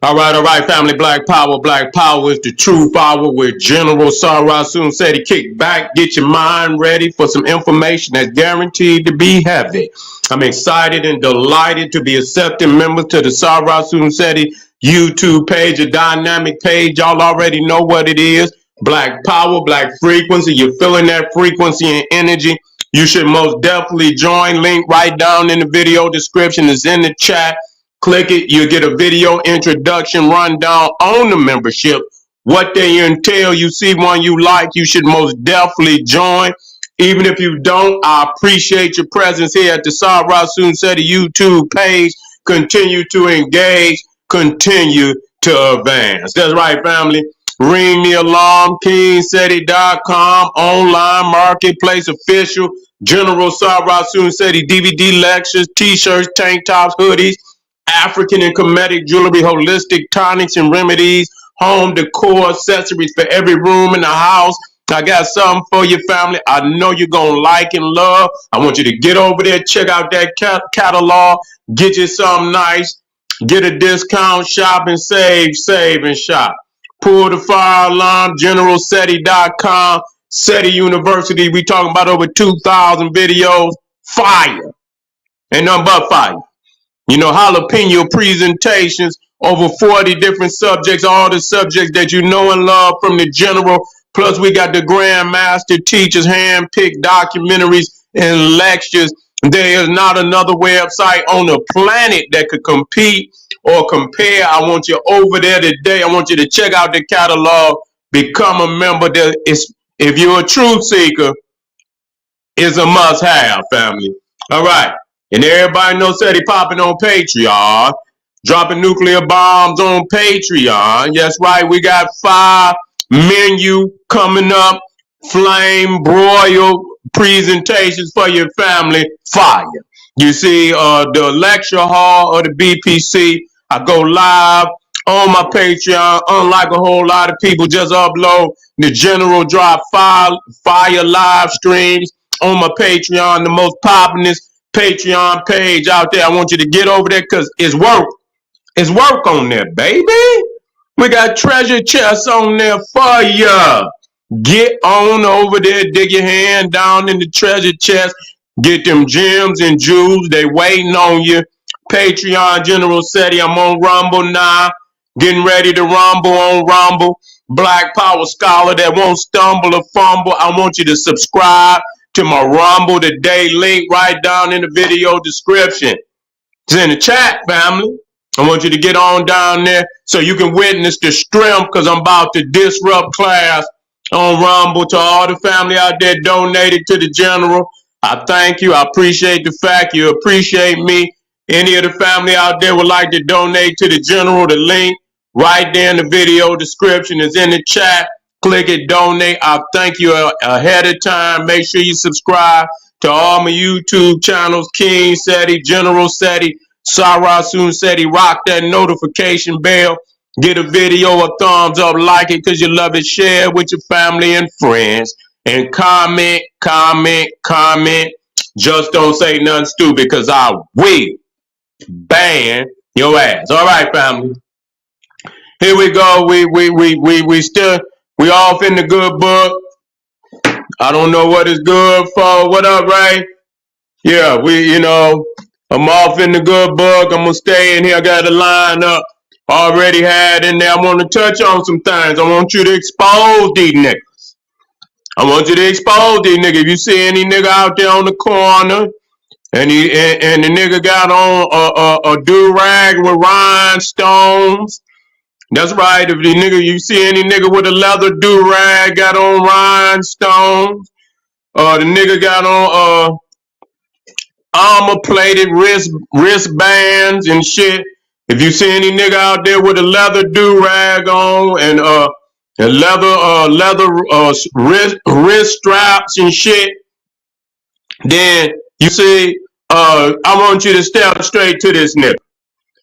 All right, family. Black Power. Black Power is the true power with General Sarasun said he kick back, get your mind ready for some information that's guaranteed to be heavy. I'm excited and delighted to be accepting members to the Sarasun Seti YouTube page, a dynamic page. Y'all already know what it is. Black Power, Black Frequency. You're feeling that frequency and energy. You should most definitely join. Link right down in the video description is in the chat. Click it, you get a video introduction rundown on the membership, what they entail. You see one you like, you should most definitely join. Even if you don't, I appreciate your presence here at the Sarasun Seti YouTube page. Continue to engage, continue to advance. That's right, family. Ring the alarm, KingSeti.com, online marketplace official, General Sarasun Seti DVD lectures, t-shirts, tank tops, hoodies, African and Kemetic jewelry, holistic tonics and remedies, home decor, accessories for every room in the house. I got something for your family. I know you're going to like and love. I want you to get over there, check out that catalog, get you something nice, get a discount, shop and save and shop. Pull the fire alarm, GeneralSeti.com, SETI University. We talking about over 2,000 videos. Fire. Ain't nothing but fire. You know, jalapeno presentations, over 40 different subjects, all the subjects that you know and love from the general. Plus, we got the grandmaster teachers, hand-picked documentaries and lectures. There is not another website on the planet that could compete or compare. I want you over there today. I want you to check out the catalog, become a member. If you're a truth seeker, it's a must-have, family. All right. And everybody knows Seti popping on Patreon, dropping nuclear bombs on Patreon. Yes, right. We got fire menu coming up, flame broil presentations for your family. Fire. You see, the lecture hall of the BPC. I go live on my Patreon. Unlike a whole lot of people, just upload the general drop fire live streams on my Patreon, the most popular Patreon page out there. I want you to get over there because it's work. It's work on there, baby. We got treasure chests on there for ya. Get on over there, dig your hand down in the treasure chest. Get them gems and jewels. They waiting on you. Patreon General Seti. I'm on Rumble now. Getting ready to rumble on Rumble. Black Power Scholar that won't stumble or fumble. I want you to subscribe to my Rumble today. Link right down in the video description. It's in the chat, family. I want you to get on down there so you can witness the strength because I'm about to disrupt class on Rumble. To all the family out there donated to the general, I thank you. I appreciate the fact you appreciate me. Any of the family out there would like to donate to the general, the link right there in the video description is in the chat. Click it, donate. I thank you ahead of time. Make sure you subscribe to all my YouTube channels, King Seti, General Seti, Sarasun Seti. Rock that notification bell. Get a video a thumbs up, like it because you love it. Share it with your family and friends. And comment. Just don't say nothing stupid because I will ban your ass. All right, family. Here we go. We off in the good book. I don't know what it's good for. What up, Ray? Yeah, I'm off in the good book. I'm gonna stay in here. I got a line up already had in there. I want to touch on some things. I want you to expose these niggas. I want you to expose these niggas. If you see any nigga out there on the corner and the nigga got on a do-rag with rhinestones. That's right. If you see any nigga with a leather do-rag got on rhinestones, the nigga got on armor-plated wristbands and shit. If you see any nigga out there with a leather do-rag on and leather wrist straps and shit, then you see, I want you to step straight to this nigga.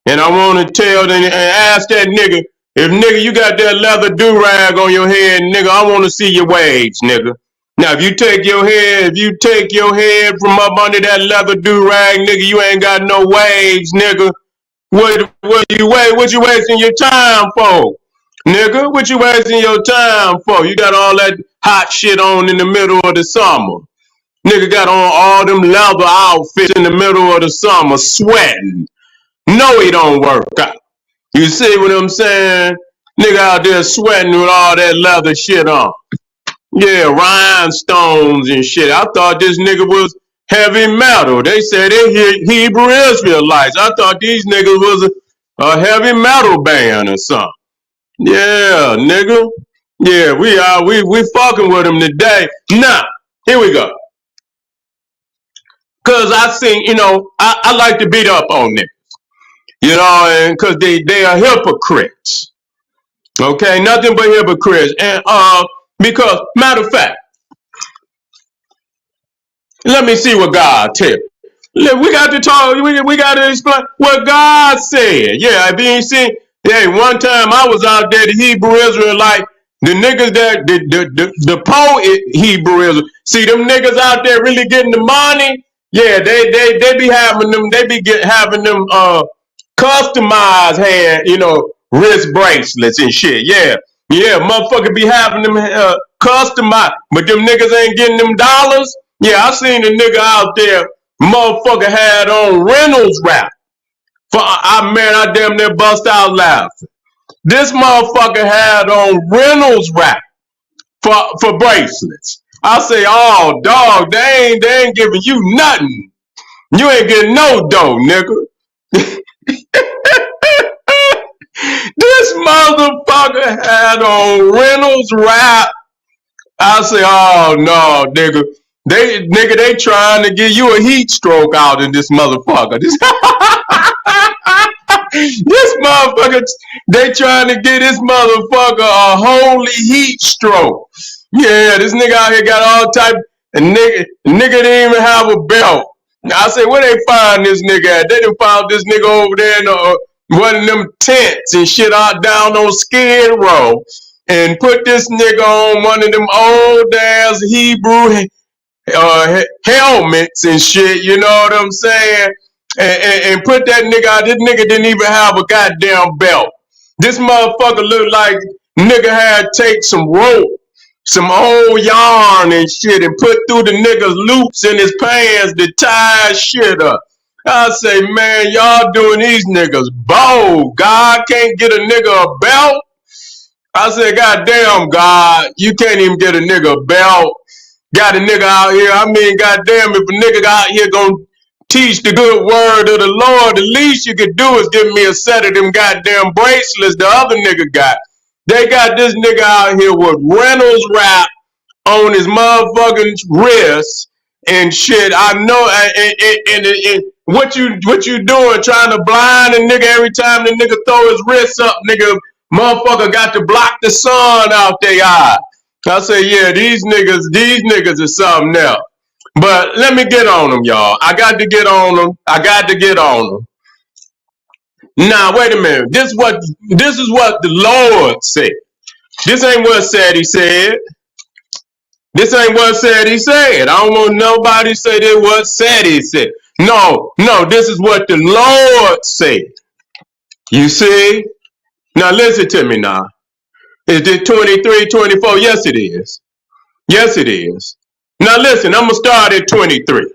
And I want to tell and ask that nigga, if nigga you got that leather do-rag on your head, nigga, I want to see your waves, nigga. Now if you take your head from up under that leather do-rag, nigga, you ain't got no waves, nigga. What you wasting your time for? Nigga, what you wasting your time for? You got all that hot shit on in the middle of the summer. Nigga got on all them leather outfits in the middle of the summer, sweating. No, he don't work out. You see what I'm saying? Nigga out there sweating with all that leather shit on. Yeah, rhinestones and shit. I thought this nigga was heavy metal. They said they Hebrew Israelites. I thought these niggas was a heavy metal band or something. Yeah, nigga. Yeah, we fucking with them today. Now, here we go. Cause I seen, I like to beat up on them. And cause they are hypocrites. Okay, nothing but hypocrites. And because matter of fact, let me see what God tell. We got to talk. We got to explain what God said. Yeah, I mean, see, hey, one time I was out there, the Hebrew Israelite, the niggas that the poor Hebrew Israel. See them niggas out there really getting the money. Yeah, they be having them. They be having them customized hand, wrist bracelets and shit. Yeah, yeah, motherfucker be having them customized, but them niggas ain't getting them dollars. Yeah, I seen a nigga out there, motherfucker had on Reynolds wrap. I damn near bust out laughing. This motherfucker had on Reynolds wrap for bracelets. I say, oh dog, they ain't giving you nothing. You ain't getting no dough, nigga. This motherfucker had on Reynolds wrap. I say, oh no, nigga. They trying to give you a heat stroke out in this motherfucker. This motherfucker, they trying to get this motherfucker a holy heat stroke. Yeah, this nigga out here got all type, and nigga didn't even have a belt. I say, where they find this nigga at? They done found this nigga over there in one of them tents and shit out down on Skid Row, and put this nigga on one of them old ass Hebrew helmets and shit, you know what I'm saying? And put that nigga out. This nigga didn't even have a goddamn belt. This motherfucker looked like nigga had take some rope, some old yarn and shit, and put through the nigga's loops in his pants to tie shit up. I say, man, y'all doing these niggas bold. God can't get a nigga a belt. I said, God damn, God, you can't even get a nigga a belt. Got a nigga out here. I mean, goddamn, if a nigga out here gonna teach the good word of the Lord, the least you could do is give me a set of them goddamn bracelets the other nigga got. They got this nigga out here with Reynolds wrap on his motherfucking wrist and shit. I know, and what you doing? Trying to blind a nigga every time the nigga throw his wrist up, nigga. Motherfucker got to block the sun out their eye. I say, yeah, these niggas is something else. But let me get on them, y'all. I got to get on them. Now, wait a minute. This is what the Lord said. This ain't what said he said. This ain't what said he said. I don't want nobody to say that what said he said. No, this is what the Lord said. You see? Now listen to me now. Is it 23, 24? Yes, it is. Yes, it is. Now listen, I'm going to start at 23.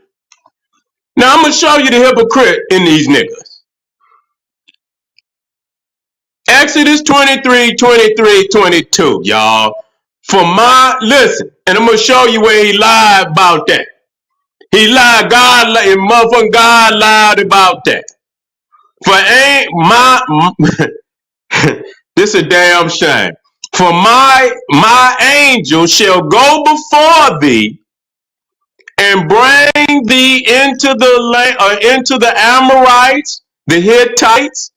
Now I'm going to show you the hypocrite in these niggas. Exodus 23, 23, 22, y'all. Listen, and I'm going to show you where he lied about that. He lied, motherfucking God lied about that. For ain't this a damn shame. For my angel shall go before thee and bring thee into the Amorites, the Hittites,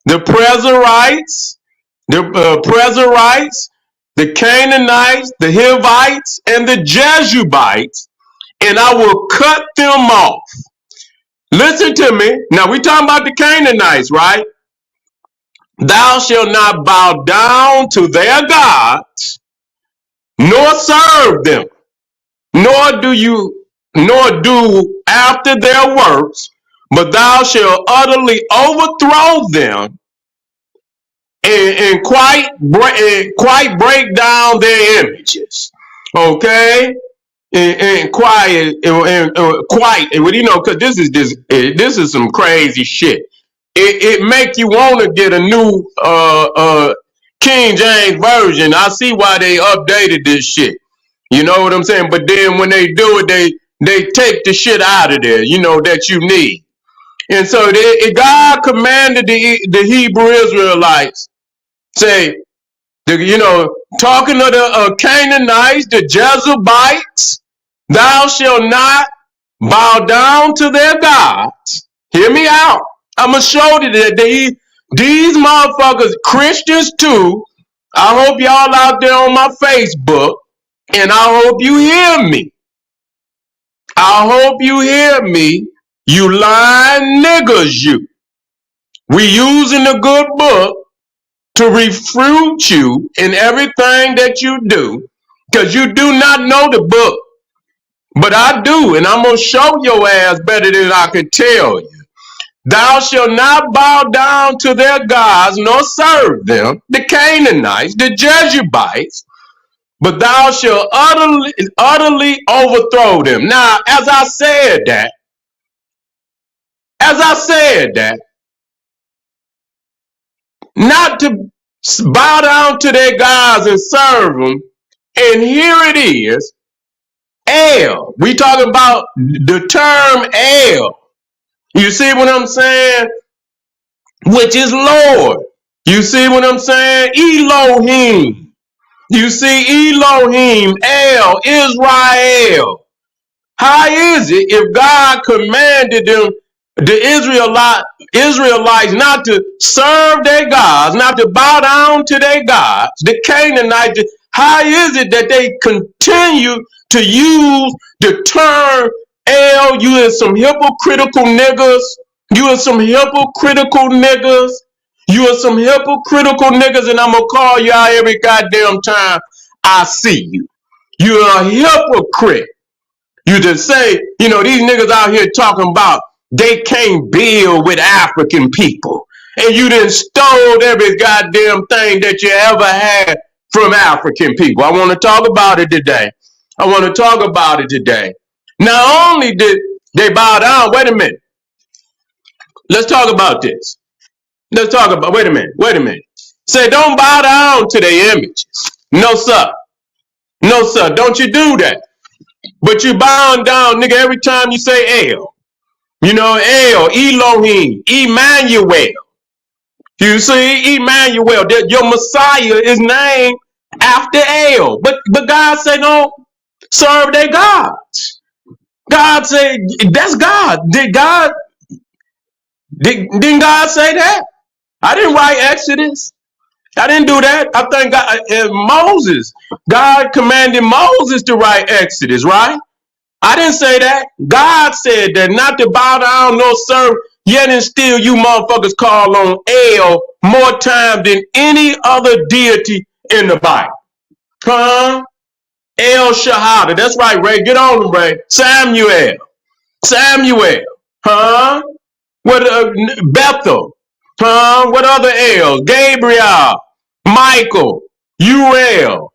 the Prezerites, the Canaanites, the Hivites, and the Jebusites, and I will cut them off. Listen to me. Now we talking about the Canaanites, right? Thou shalt not bow down to their gods, nor serve them, nor do after their works, but thou shalt utterly overthrow them and quite break down their images. Okay? And quiet and quiet, and you know, because this is some crazy shit. It make you want to get a new King James version. I see why they updated this shit. You know what I'm saying? But then when they do it, they take the shit out of there, you know, that you need. And so God commanded the Hebrew Israelites, say, you know, talking to the Canaanites, the Jezebites, thou shalt not bow down to their gods. Hear me out. I'm going to show you that these motherfuckers, Christians too, I hope y'all out there on my Facebook, and I hope you hear me. I hope you hear me, you lying niggas, you. We using the good book to refute you in everything that you do, because you do not know the book. But I do, and I'm going to show your ass better than I could tell you. Thou shalt not bow down to their gods, nor serve them, the Canaanites, the Jezebites, but thou shalt utterly overthrow them. Now, as I said that, not to bow down to their gods and serve them, and here it is, El. We talking about the term El. You see what I'm saying? Which is Lord. You see what I'm saying? Elohim. You see Elohim, El, Israel. How is it if God commanded them, the Israelites, not to serve their gods, not to bow down to their gods, the Canaanites, how is it that they continue to use the term El? You are some hypocritical niggas. You are some hypocritical niggas. You are some hypocritical niggas, and I'm going to call you out every goddamn time I see you. You're a hypocrite. You just say, you know, these niggas out here talking about they can't build with African people. And you done stole every goddamn thing that you ever had from African people. I want to talk about it today. Not only did they bow down, wait a minute. Let's talk about this. Wait a minute. Say, don't bow down to their images. No, sir. No, sir. Don't you do that. But you bowing down, nigga, every time you say El. You know, El, Elohim, Emmanuel. You see, Emmanuel, your Messiah is named after El. But God said, don't serve their gods. God said, that's God. Didn't God say that? I didn't write Exodus. I didn't do that. I think God commanded Moses to write Exodus, right? I didn't say that. God said that, not to bow down nor serve, yet and still you motherfuckers call on El more time than any other deity in the Bible. Huh? El Shahada. That's right, Ray. Get on him, Ray. Samuel. Huh? What Bethel. Huh? What other Els? Gabriel. Michael. Uriel.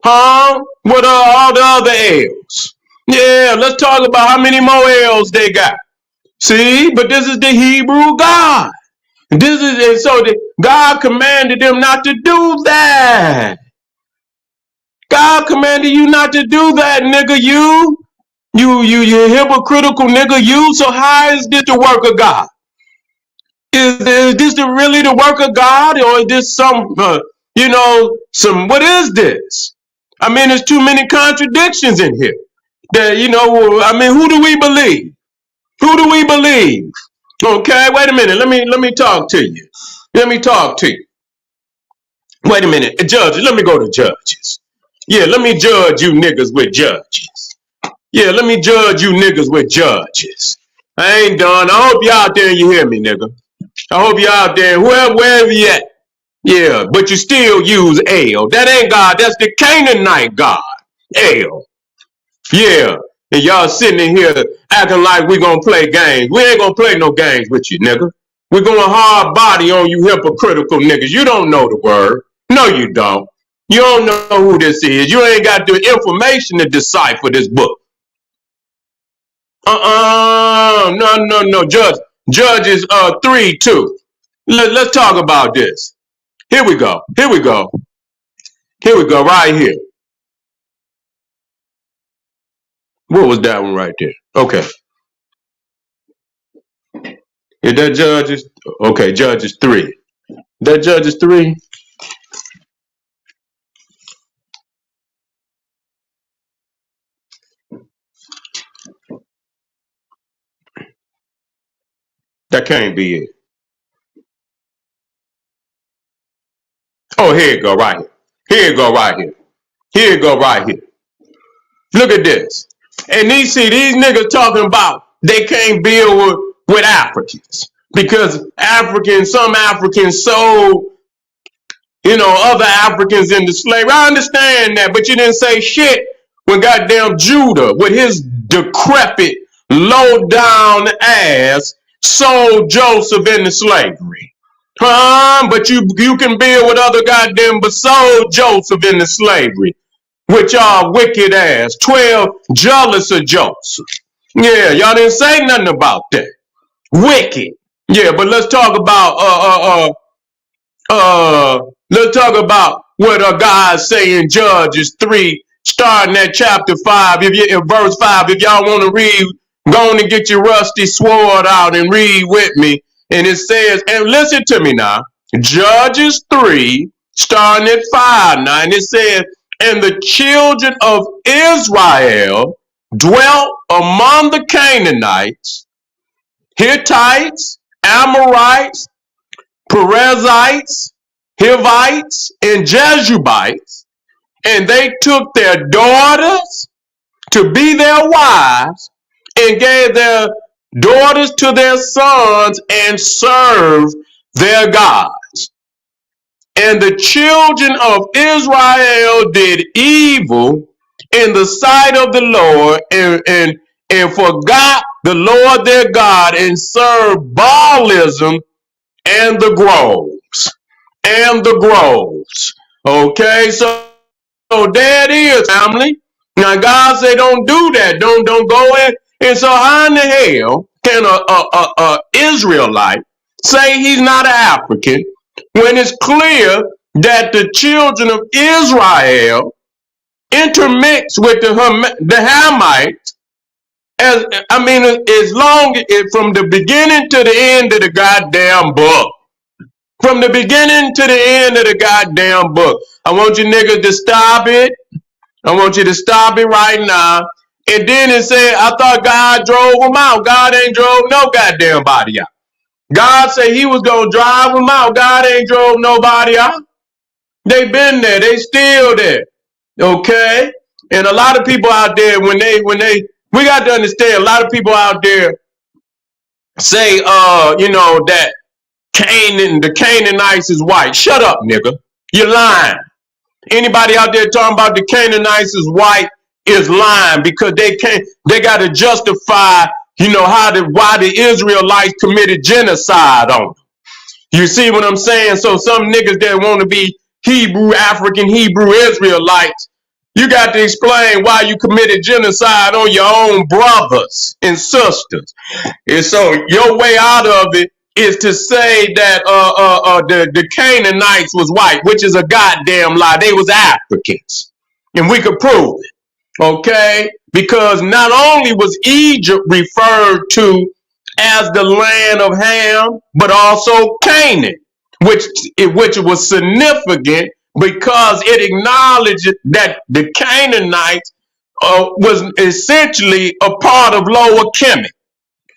Huh? What are all the other Els? Yeah, let's talk about how many more L's they got. See, but this is the Hebrew God. And so God commanded them not to do that. God commanded you not to do that, nigga. You hypocritical nigga. You. So how is this the work of God? Is this really the work of God, or is this some what is this? I mean, there's too many contradictions in here. That, you know, I mean, who do we believe? Okay, wait a minute. Let me talk to you. Wait a minute. Judges, let me go to Judges. Yeah, let me judge you niggas with Judges. I ain't done. I hope you out there and you hear me, nigga. I hope you out there, wherever you at. Yeah, but you still use El. That ain't God. That's the Canaanite God. El. Yeah. And y'all sitting in here acting like we gonna play games. We ain't gonna play no games with you, nigga. We're going hard body on you hypocritical niggas. You don't know the word. No, you don't. You don't know who this is. You ain't got the information to decipher this book. No. Judges 3:2. Let's talk about this. Here we go. Right here. What was that one right there? Okay. Is that Judges? Okay, Judges 3. That Judges 3? That can't be it. Oh, here you go right here. Here you go right here. Here you go right here. Look at this. And these niggas talking about they can't build with Africans because some Africans sold, other Africans into slavery. I understand that, but you didn't say shit when goddamn Judah with his decrepit, low down ass sold Joseph into slavery. But you can build with other goddamn, but sold Joseph into slavery. With y'all wicked ass. 12 jealous of Joseph. Yeah, y'all didn't say nothing about that. Wicked. Yeah, but let's talk about what God say in Judges 3, starting at chapter 5. In verse 5, if y'all want to read, go on and get your rusty sword out and read with me. And it says, and listen to me now, Judges 3, starting at 5 now, and it says, and the children of Israel dwelt among the Canaanites, Hittites, Amorites, Perizzites, Hivites, and Jebusites, and they took their daughters to be their wives and gave their daughters to their sons and served their gods. And the children of Israel did evil in the sight of the Lord and forgot the Lord their God and served Baalism and the groves. Okay, so there it is, family. Now God say don't do that. Don't go in. And so how in the hell can a Israelite say he's not an African when it's clear that the children of Israel intermix with the Hamites? As long as from the beginning to the end of the goddamn book. From the beginning to the end of the goddamn book. I want you niggas to stop it. I want you to stop it right now. And then it said, I thought God drove them out. God ain't drove no goddamn body out. God said he was going to drive them out. God ain't drove nobody out. They been there. They still there. Okay? And a lot of people out there, we got to understand, a lot of people out there say, that the Canaanites is white. Shut up, nigga. You're lying. Anybody out there talking about the Canaanites is white is lying because they got to justify, why the Israelites committed genocide on them. You see what I'm saying? So some niggas that want to be African Hebrew Israelites, you got to explain why you committed genocide on your own brothers and sisters. And so your way out of it is to say that the Canaanites was white, which is a goddamn lie. They was Africans. And we could prove it. Okay? Because not only was Egypt referred to as the land of Ham, but also Canaan, which was significant because it acknowledged that the Canaanites was essentially a part of Lower Kemet.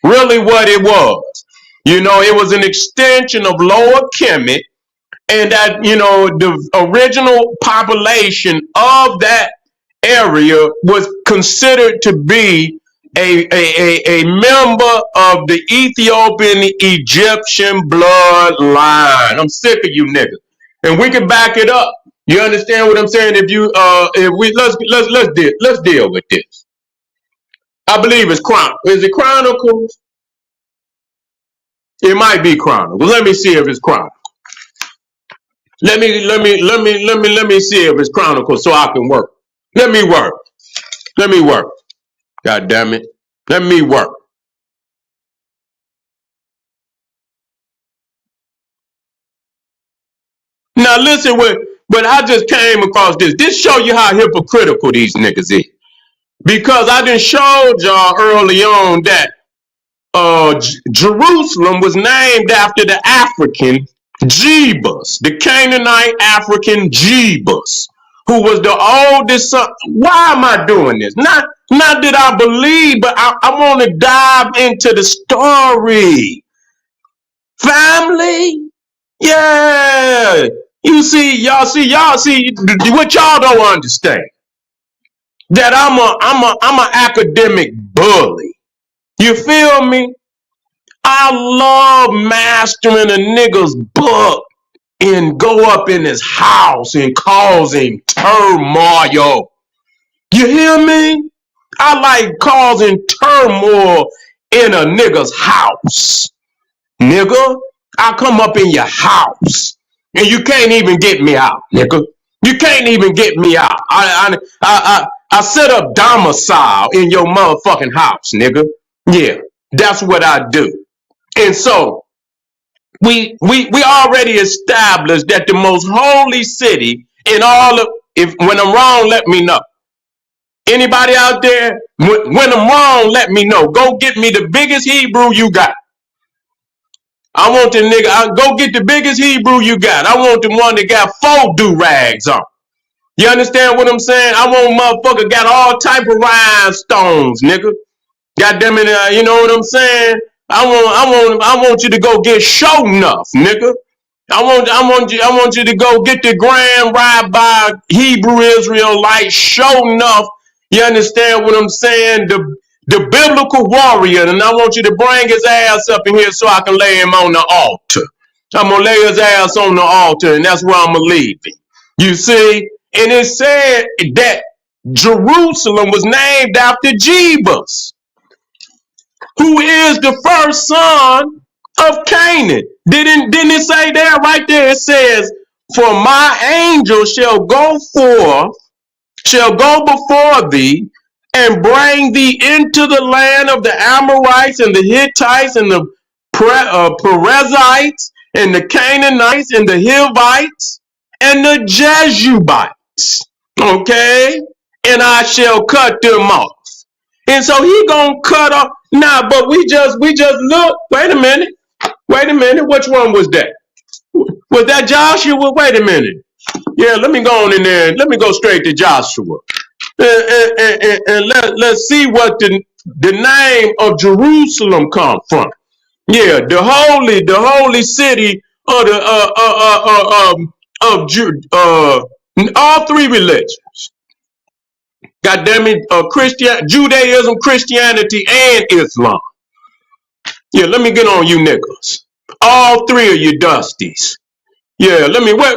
Really what it was. It was an extension of Lower Kemet, and that, the original population of that area was considered to be a member of the Ethiopian Egyptian bloodline. I'm sick of you niggas. And we can back it up. You understand what I'm saying? Let's deal with this. I believe it's Chronicles. Is it Chronicles? It might be Chronicles. Let me see if it's Chronicles. Let me see if it's Chronicles so I can work. Let me work. Let me work. God damn it. Let me work. Now listen, but I just came across this. This show you how hypocritical these niggas is. Because I done showed y'all early on that Jerusalem was named after the African Jebus, the Canaanite African Jebus, who was the oldest son. Why am I doing this? Not that I believe, but I want to dive into the story. Family, yeah. Y'all see what y'all don't understand. That I'm a academic bully. You feel me? I love mastering a nigga's book and go up in his house and causing turmoil. You hear me? I like causing turmoil in a nigga's house. Nigga, I come up in your house and you can't even get me out, nigga. You can't even get me out. I set up domicile in your motherfucking house, nigga. Yeah, that's what I do. And so we already established that the most holy city in all of, if when I'm wrong, let me know. Anybody out there, when I'm wrong, let me know. Go get me the biggest Hebrew you got. I want the nigga, go get the biggest Hebrew you got. I want the one that got 4 do-rags on. You understand what I'm saying? I want motherfucker got all type of rhinestones, nigga. God damn it, you know what I'm saying? I want you to go get show enough, nigga. I want you to go get the Grand Rabbi Hebrew Israelite show enough. You understand what I'm saying? The biblical warrior, and I want you to bring his ass up in here so I can lay him on the altar. I'm gonna lay his ass on the altar, and that's where I'm gonna leave him. You see? And it said that Jerusalem was named after Jebus, who is the first son of Canaan. Didn't it say there right there? It says, "For my angel shall go before thee, and bring thee into the land of the Amorites and the Hittites and the Perizzites and the Canaanites and the Hivites and the Jebusites." Okay, and I shall cut them off. And so he gonna cut off. Nah, but we just look. Wait a minute. Which one was that? Was that Joshua? Wait a minute. Yeah, let me go on in there. Let me go straight to Joshua. And let's see what the name of Jerusalem come from. Yeah, the holy city of the all 3 religions. God damn it, Judaism, Christianity, and Islam. Yeah, let me get on you niggas. All 3 of you dusties. Yeah,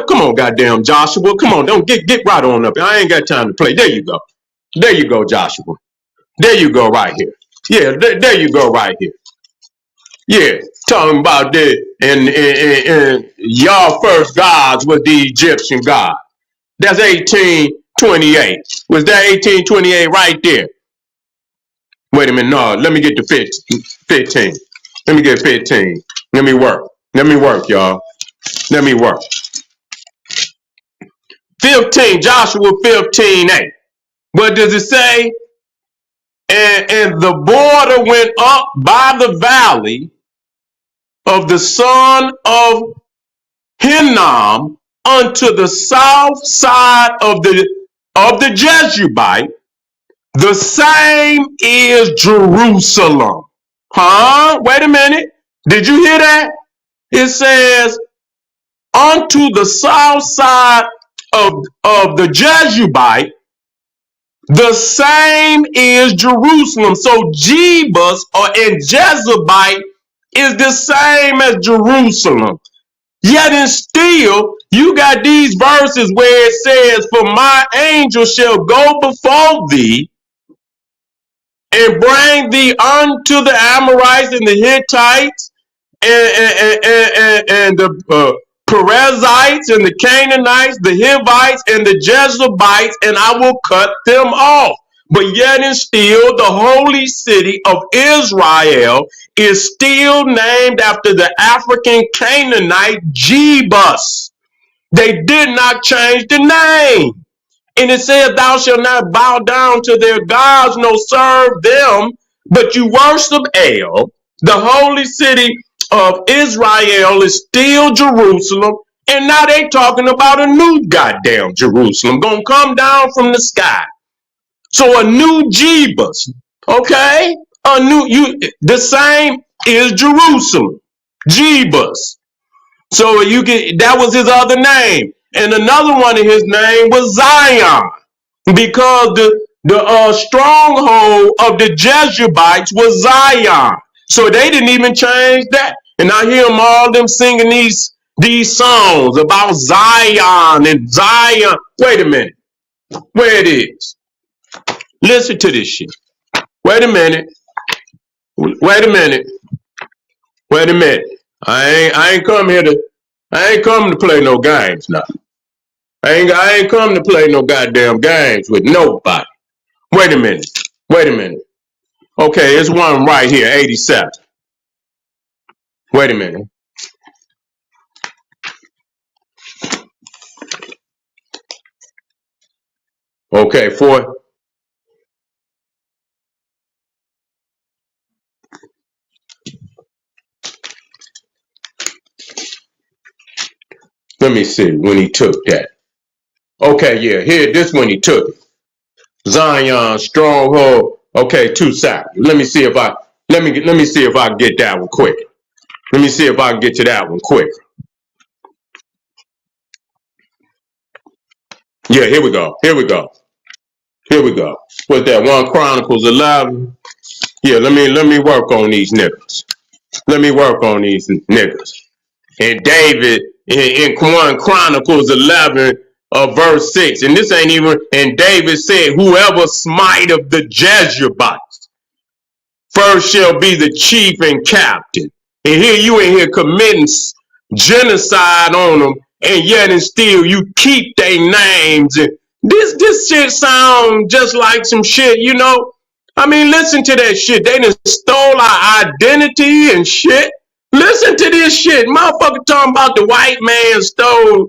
come on, goddamn Joshua. Come on, don't get right on up. I ain't got time to play. There you go. There you go, Joshua. There you go right here. Yeah, there you go right here. Yeah, talking about that, and y'all first gods was the Egyptian god. That's 1828. Was that 1828 right there? Wait a minute, no, let me get to 15. Let me get 15. Let me work. Let me work, y'all. Let me work. 15, Joshua 15:8. What does it say? And the border went up by the valley of the son of Hinnom unto the south side of the Jebusite. The same is Jerusalem. Huh? Wait a minute. Did you hear that? It says unto the south side of the Jebusite. The same is Jerusalem. So Jebus and Jezebite is the same as Jerusalem. Yet and still, you got these verses where it says, "For my angel shall go before thee and bring thee unto the Amorites and the Hittites and the Perizzites and the Canaanites, the Hivites and the Jebusites, and I will cut them off. But yet and still, the holy city of Israel is still named after the African Canaanite Jebus. They did not change the name. And it says, thou shalt not bow down to their gods, nor serve them, but you worship El. The holy city of Israel is still Jerusalem. And now they talking about a new goddamn Jerusalem gonna come down from the sky. So a new Jebus, okay? The same is Jerusalem, Jebus. So that was his other name. And another one of his name was Zion, because the stronghold of the Jebusites was Zion. So they didn't even change that. And I hear them all them singing these songs about Zion and Zion. Wait a minute. Where it is. Listen to this shit. Wait a minute. Wait a minute. Wait a minute. I ain't come to play no games now. I ain't come to play no goddamn games with nobody. Wait a minute. Wait a minute. Okay, it's one right here, 87. Wait a minute. Okay, let me see when he took that. Okay, yeah, here, this when he took it. Zion, stronghold. Okay, 2 seconds. Let me see if I can get that one quick. Let me see if I can get to that one quick. Yeah, here we go. Here we go. Here we go. What's that? 1 Chronicles 11. Yeah, let me work on these niggas. Let me work on these niggas. And David in 1 Chronicles 11, verse 6. And this ain't even, and David said, whoever smite of the Jebusites first shall be the chief and captain. And here you in here committing genocide on them, and yet and still you keep their names. And this shit sounds just like some shit, you know. I mean, listen to that shit. They done stole our identity and shit. Listen to this shit. Motherfucker talking about the white man stole,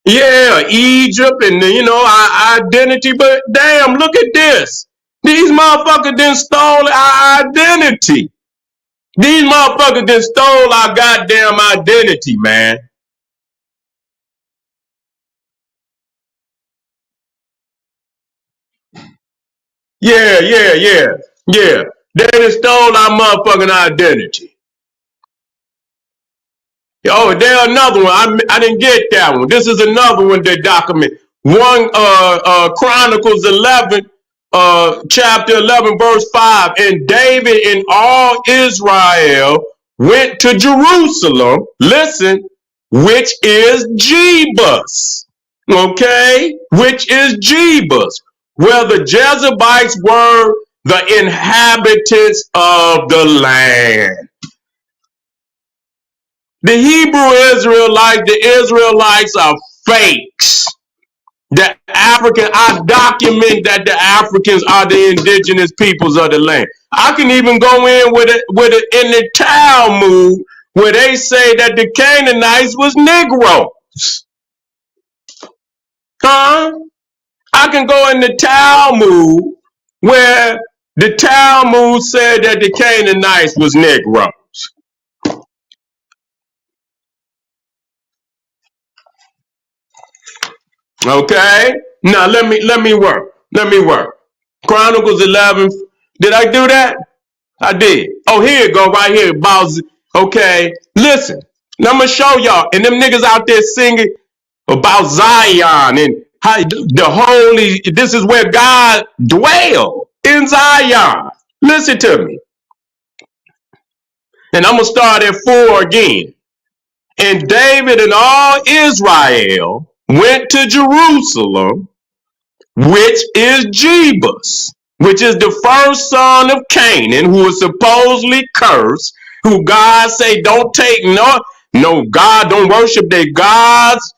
yeah, Egypt and, our identity. But damn, look at this. These motherfuckers done stole our identity. These motherfuckers done stole our goddamn identity, man. Yeah. They done stole our motherfucking identity. Oh, there's another one. I didn't get that one. This is another one that document. 1 Chronicles 11, chapter 11, verse 5. And David and all Israel went to Jerusalem, listen, which is Jebus. Okay? Which is Jebus, where the Jebusites were the inhabitants of the land. The Hebrew Israelites, the Israelites are fakes. I document that the Africans are the indigenous peoples of the land. I can even go in with it in the Talmud where they say that the Canaanites was Negroes. Huh? I can go in the Talmud where the Talmud said that the Canaanites was Negroes. Okay. Now let me work. Let me work. Chronicles 11. Did I do that? I did. Oh, here it go right here. Okay. Listen. Now I'm gonna show y'all. And them niggas out there singing about Zion and how the holy. This is where God dwells in Zion. Listen to me. And I'm gonna start at 4 again. And David and all Israel went to Jerusalem, which is Jebus, which is the first son of Canaan, who was supposedly cursed, who God say don't take no God, don't worship their gods,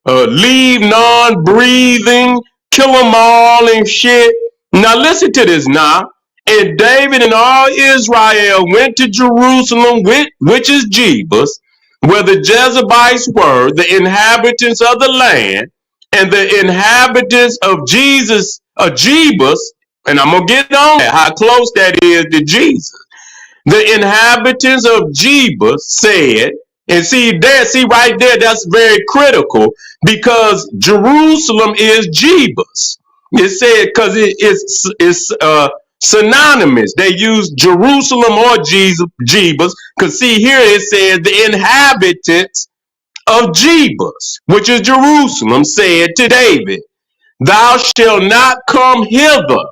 leave non-breathing, kill them all and shit. Now listen to this now. And David and all Israel went to Jerusalem, which is Jebus, where the Jebusites were, the inhabitants of the land, and the inhabitants of Jebus, and I'm gonna get on that, how close that is to Jesus. The inhabitants of Jebus said, and see there, see right there, that's very critical because Jerusalem is Jebus. It said because it's synonymous. They use Jerusalem or Jebus because see here it says the inhabitants of Jebus, which is Jerusalem, said to David, "Thou shalt not come hither."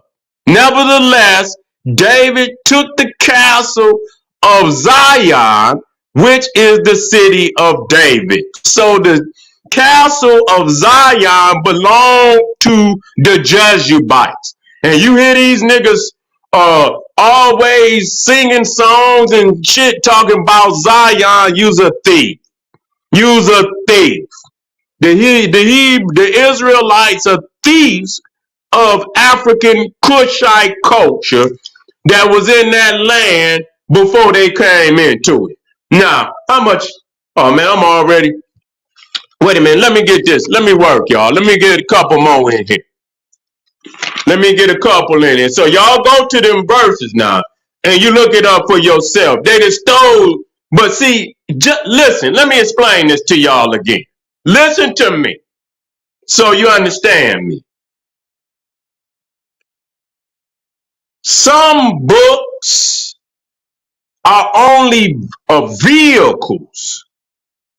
Nevertheless, David took the castle of Zion, which is the city of David. So the castle of Zion belonged to the Jebusites. And you hear these niggas always singing songs and shit talking about Zion, you's a thief. You's a thief. The Israelites are thieves of African Cushite culture that was in that land before they came into it. Now, how much? Oh man, I'm already. Wait a minute. Let me get this. Let me work, y'all. Let me get a couple more in here. Let me get a couple in here. So y'all go to them verses now, and you look it up for yourself. They just stole. But see, just listen. Let me explain this to y'all again. Listen to me, so you understand me. Some books are only vehicles,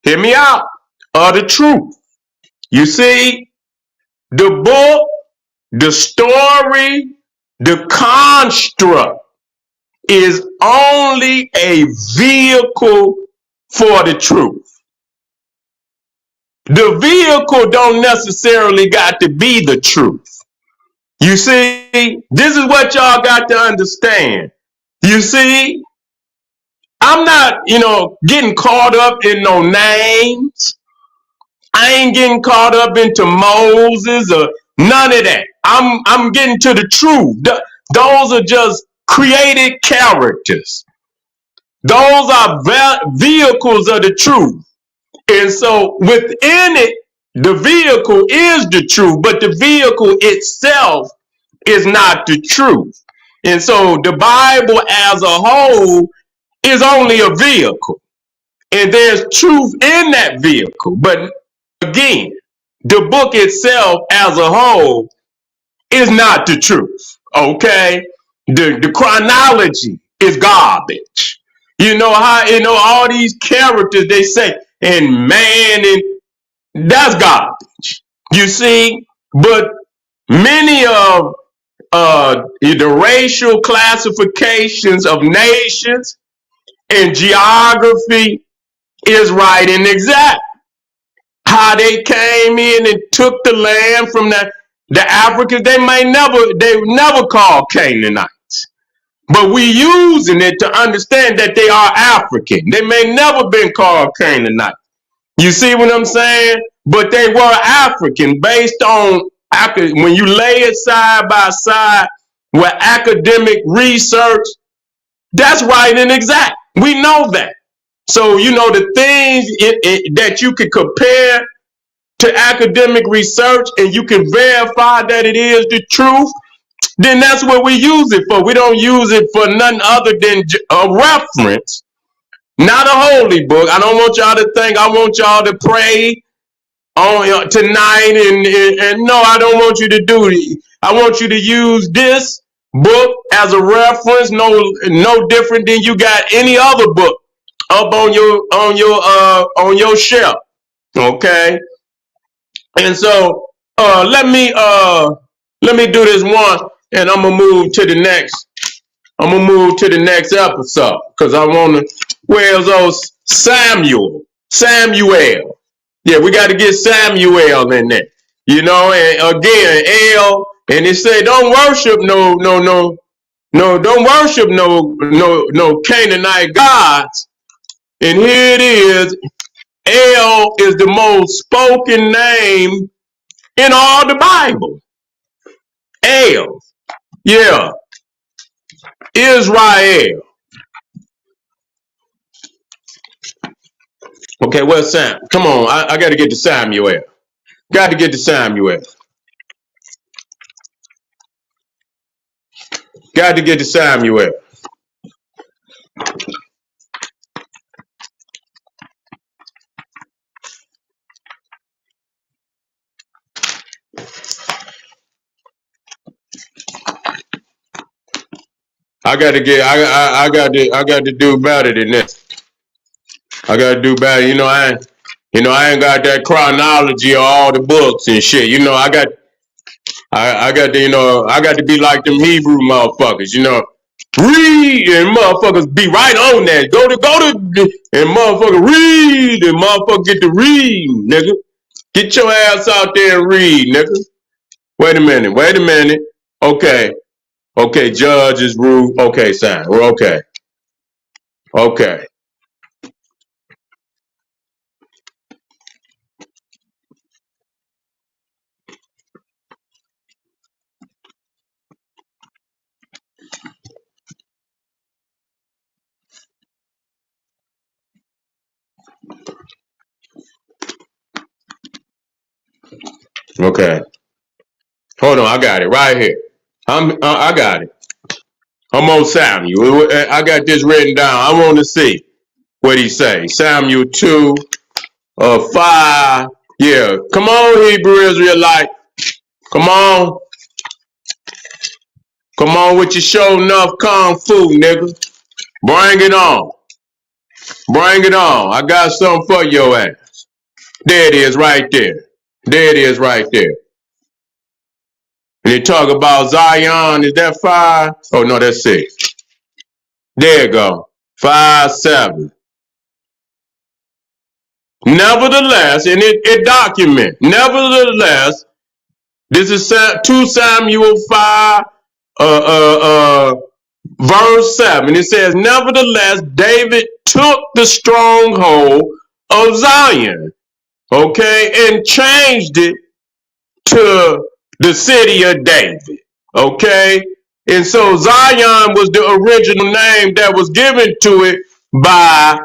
hear me out, of the truth. You see, the book, the story, the construct is only a vehicle for the truth. The vehicle don't necessarily got to be the truth. You see, this is what y'all got to understand. You see, I'm not, getting caught up in no names. I ain't getting caught up into Moses or none of that. I'm getting to the truth. Those are just created characters. Those are vehicles of the truth. And so within it, the vehicle is the truth, but the vehicle itself is not the truth. And so the Bible as a whole is only a vehicle. And there's truth in that vehicle. But again, the book itself as a whole is not the truth. Okay? The chronology is garbage. You know how, all these characters they say, and man, and that's garbage. You see? But many of the racial classifications of nations and geography is right and exact. How they came in and took the land from the Africans, they never called Canaanites. But we using it to understand that they are African. They may never been called Canaanite. You see what I'm saying? But they were African based on, when you lay it side by side with academic research, that's right and exact. We know that. So, the things that you can compare to academic research and you can verify that it is the truth, then that's what we use it for. We don't use it for nothing other than a reference, not a holy book. I don't want y'all to think I want y'all to pray on tonight and no, I don't want you to do it. I want you to use this book as a reference, no different than you got any other book up on your shelf. Okay? And so let me do this one and I'm gonna move to the next. I'm gonna move to the next episode because I wanna, where's those Samuel? Yeah, we got to get Samuel in there. And again, And it say don't worship don't worship no Canaanite gods. And here it is. El is the most spoken name in all the Bible. El. Yeah. Israel. Okay, where's Sam? Come on, I got to get to Samuel. Got to get to Samuel. Got to get to Samuel. I got to do better than this. I got to do better. I ain't got that chronology of all the books and shit. I got to, I got to be like them Hebrew motherfuckers, read and motherfuckers be right on that. Go to and motherfucker read and motherfucker get to read, nigga. Get your ass out there and read, nigga. Wait a minute. Okay, judge is rule. Okay, sign. We're okay. Okay. Okay. Hold on, I got it right here. I got it. I'm on Samuel. I got this written down. I want to see what he say. Samuel 2, 5. Yeah. Come on, Hebrew Israelite. Come on. Come on with your show enough kung fu, nigga. Bring it on. Bring it on. I got something for your ass. There it is right there. There it is right there. And they talk about Zion. Is that 5? Oh, no, that's 6. There you go. 5, 7. Nevertheless, and it document. Nevertheless, this is 2 Samuel 5, verse 7. It says, nevertheless, David took the stronghold of Zion, okay, and changed it to the city of David, okay? And so Zion was the original name that was given to it by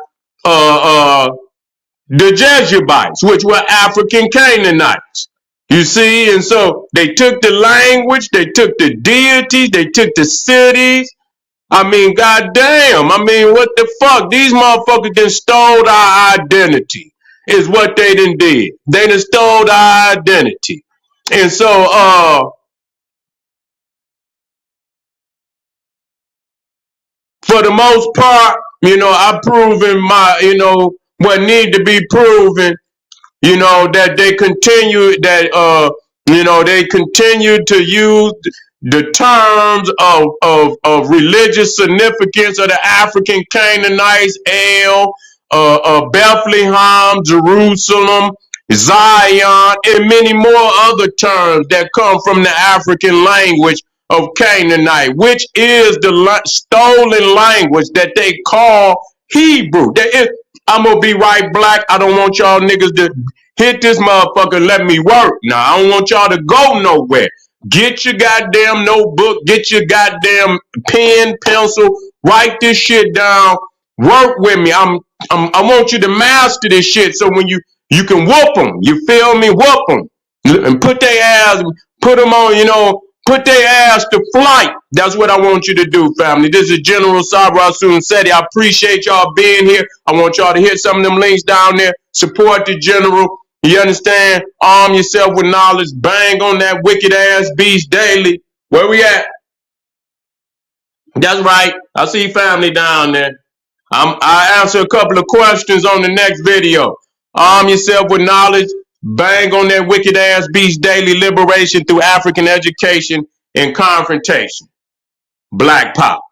the Jebusites, which were African Canaanites. You see, and so they took the language, they took the deities, they took the cities. I mean, goddamn. I mean, what the fuck? These motherfuckers done stole our identity, is what they done did. They done stole our identity. And so, for the most part, I proven what need to be proven, that they continue they continue to use the terms of religious significance of the African Canaanites, Bethlehem, Jerusalem, Zion, and many more other terms that come from the African language of Canaanite, which is the stolen language that they call Hebrew. I'm gonna be right, black. I don't want y'all niggas to hit this motherfucker and let me work. Now, I don't want y'all to go nowhere. Get your goddamn notebook, get your goddamn pen, pencil, write this shit down, work with me. I want you to master this shit so when you can whoop them, you feel me? Whoop them and put their ass, put them on, put their ass to flight. That's what I want you to do, family. This is General Sarasun Seti. I appreciate y'all being here. I want y'all to hit some of them links down there. Support the general. You understand? Arm yourself with knowledge. Bang on that wicked ass beast daily. Where we at? That's right. I see family down there. I answer a couple of questions on the next video. Arm yourself with knowledge. Bang on that wicked ass beast daily. Liberation through African education and confrontation. Black Pop.